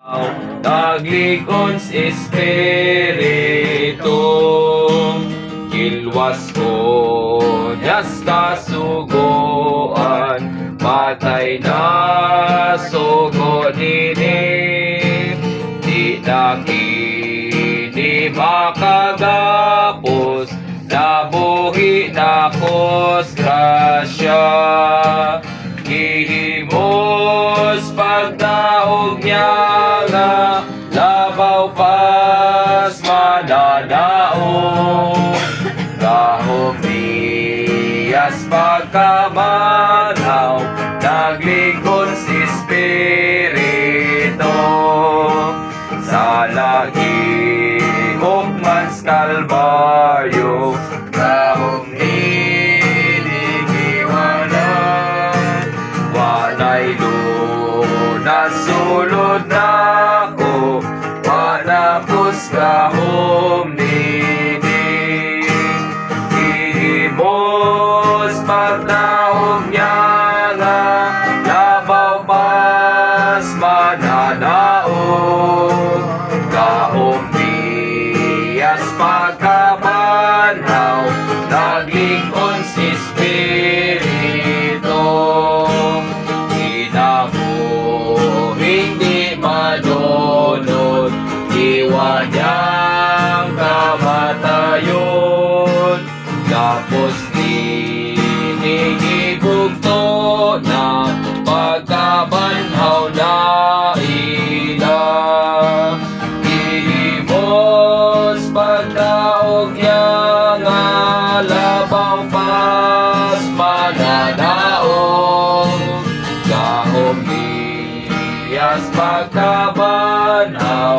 Naglikon sa espiritu, kilwas ko diyas kasugoan, patay na sugo nini, di na kini makagapos, nabuhi na kos grasya, gihimos pagdaog niya nga, labaw pas mananaog, kahong niyas pagkamanaw, naglikon sa espiritu, sa lagi hukmans kalbaryo, kahong ninigiwanan, wanay lunas sulod na ko, wanapos kahong nini, ihimos pagnaog niya nga, labaw pas mananaog, kahong niyas pagkamanaw, naglikon sa espiritu, hindi madunod, iwan niyang kamatayon, tapos ninigibugto na pagkabanhaw na ila, ihimos pagdaog niya nga, labaw pas mananaog, kahong niyas pagkabanhaw,